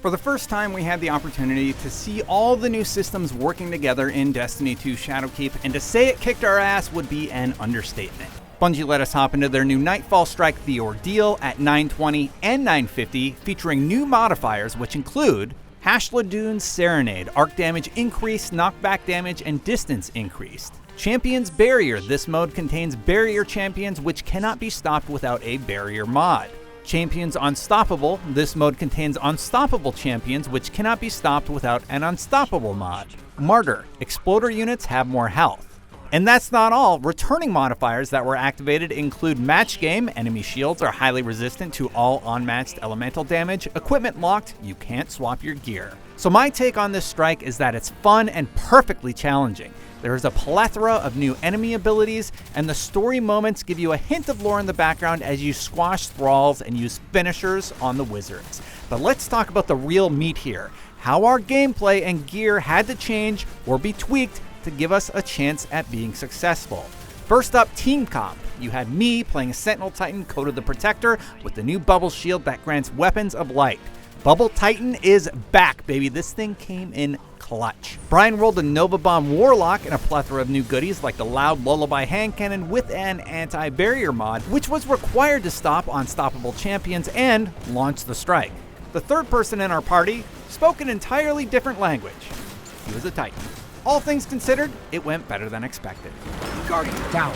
For the first time, we had the opportunity to see all the new systems working together in Destiny 2 Shadowkeep, and to say it kicked our ass would be an understatement. Bungie let us hop into their new Nightfall strike, the Ordeal, at 920 and 950, featuring new modifiers which include Hashladoon's Serenade, arc damage increased, knockback damage, and distance increased. Champion's Barrier, this mode contains barrier champions which cannot be stopped without a barrier mod. Champions Unstoppable, this mode contains unstoppable champions which cannot be stopped without an unstoppable mod. Martyr, exploder units have more health. And that's not all. Returning modifiers that were activated include Match Game, enemy shields are highly resistant to all unmatched elemental damage, equipment locked, you can't swap your gear. So my take on this strike is that it's fun and perfectly challenging. There is a plethora of new enemy abilities, and the story moments give you a hint of lore in the background as you squash thralls and use finishers on the wizards. But let's talk about the real meat here, how our gameplay and gear had to change or be tweaked to give us a chance at being successful. First up, team comp. You had me playing a Sentinel Titan, Code of the Protector, with the new bubble shield that grants weapons of light. Bubble Titan is back, baby. This thing came in clutch. Brian rolled a Nova Bomb Warlock and a plethora of new goodies like the Loud Lullaby hand cannon with an anti-barrier mod, which was required to stop unstoppable champions and launch the strike. The third person in our party spoke an entirely different language. He was a Titan. All things considered, it went better than expected. Guardian down.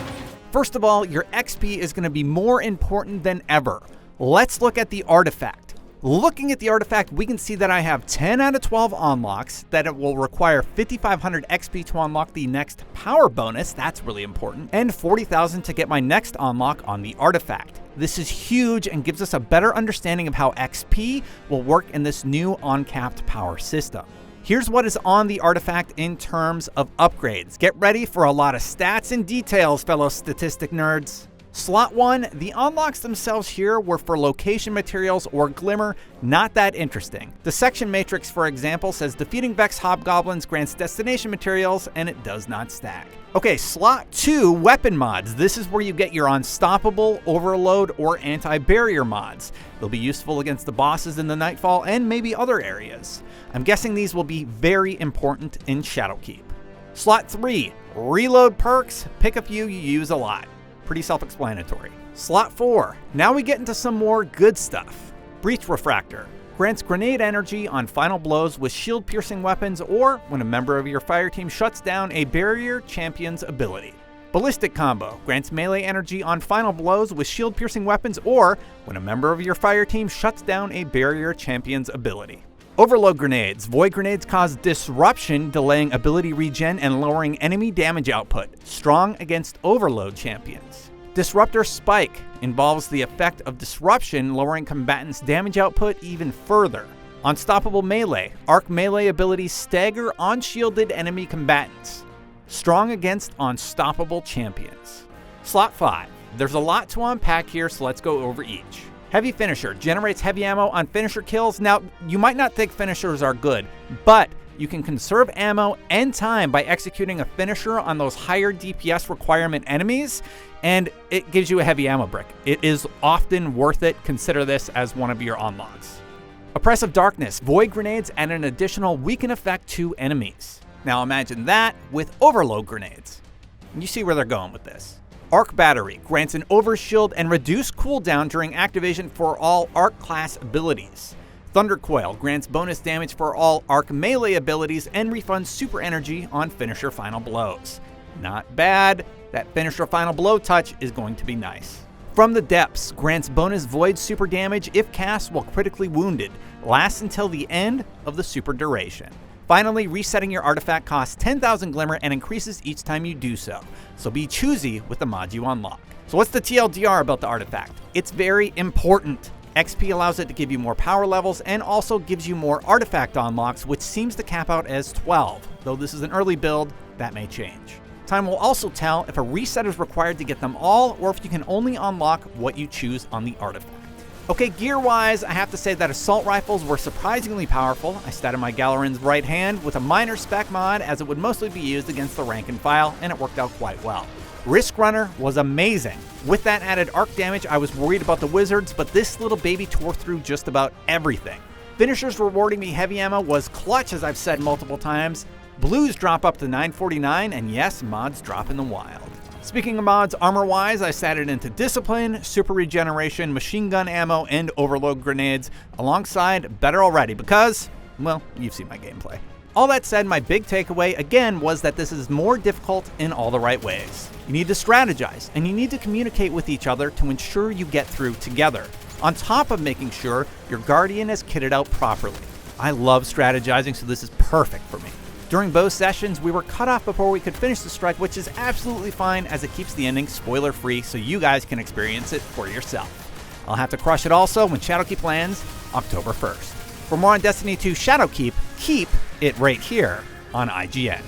First of all, your XP is going to be more important than ever. Let's look at the artifact. Looking at the artifact, we can see that I have 10 out of 12 unlocks, that it will require 5,500 XP to unlock the next power bonus, that's really important, and 40,000 to get my next unlock on the artifact. This is huge and gives us a better understanding of how XP will work in this new uncapped power system. Here's what is on the artifact in terms of upgrades. Get ready for a lot of stats and details, fellow statistic nerds. Slot 1, the unlocks themselves here were for location materials or glimmer, not that interesting. The section matrix, for example, says defeating Vex Hobgoblins grants destination materials, and it does not stack. Okay, slot 2, weapon mods. This is where you get your unstoppable, overload, or anti-barrier mods. They'll be useful against the bosses in the Nightfall and maybe other areas. I'm guessing these will be very important in Shadowkeep. Slot 3, reload perks. Pick a few you use a lot. Pretty self-explanatory. Slot 4. Now we get into some more good stuff. Breach Refractor. Grants grenade energy on final blows with shield-piercing weapons or when a member of your fire team shuts down a barrier champion's ability. Ballistic Combo. Grants melee energy on final blows with shield-piercing weapons or when a member of your fire team shuts down a barrier champion's ability. Overload Grenades. Void grenades cause disruption, delaying ability regen and lowering enemy damage output. Strong against overload champions. Disruptor Spike involves the effect of disruption, lowering combatants' damage output even further. Unstoppable Melee. Arc melee abilities stagger unshielded enemy combatants. Strong against unstoppable champions. Slot 5. There's a lot to unpack here, so let's go over each. Heavy Finisher generates heavy ammo on finisher kills. Now, you might not think finishers are good, but you can conserve ammo and time by executing a finisher on those higher DPS requirement enemies, and it gives you a heavy ammo brick. It is often worth it. Consider this as one of your unlocks. Oppressive Darkness. Void grenades add an additional weaken effect to enemies. Now imagine that with overload grenades. And you see where they're going with this. Arc Battery grants an overshield and reduced cooldown during activation for all Arc class abilities. Thunder Coil grants bonus damage for all Arc melee abilities and refunds super energy on finisher final blows. Not bad. That finisher final blow touch is going to be nice. From the Depths grants bonus void super damage if cast while critically wounded. Lasts until the end of the super duration. Finally, resetting your artifact costs 10,000 glimmer and increases each time you do so. So be choosy with the mods you unlock. So what's the TLDR about the artifact? It's very important. XP allows it to give you more power levels and also gives you more artifact unlocks, which seems to cap out as 12. Though this is an early build, that may change. Time will also tell if a reset is required to get them all or if you can only unlock what you choose on the artifact. Okay, gear-wise, I have to say that assault rifles were surprisingly powerful. I statted my Galarin's right hand with a minor spec mod as it would mostly be used against the rank and file, and it worked out quite well. Risk Runner was amazing. With that added arc damage, I was worried about the wizards, but this little baby tore through just about everything. Finishers rewarding me heavy ammo was clutch, as I've said multiple times. Blues drop up to 949, and yes, mods drop in the wild. Speaking of mods, armor-wise, I sat it into Discipline, Super Regeneration, Machine Gun Ammo, and Overload Grenades, alongside Better Already because, well, you've seen my gameplay. All that said, my big takeaway, again, was that this is more difficult in all the right ways. You need to strategize, and you need to communicate with each other to ensure you get through together, on top of making sure your Guardian is kitted out properly. I love strategizing, so this is perfect for me. During both sessions, we were cut off before we could finish the strike, which is absolutely fine as it keeps the ending spoiler-free so you guys can experience it for yourself. I'll have to crush it also when Shadowkeep lands October 1st. For more on Destiny 2 Shadowkeep, keep it right here on IGN.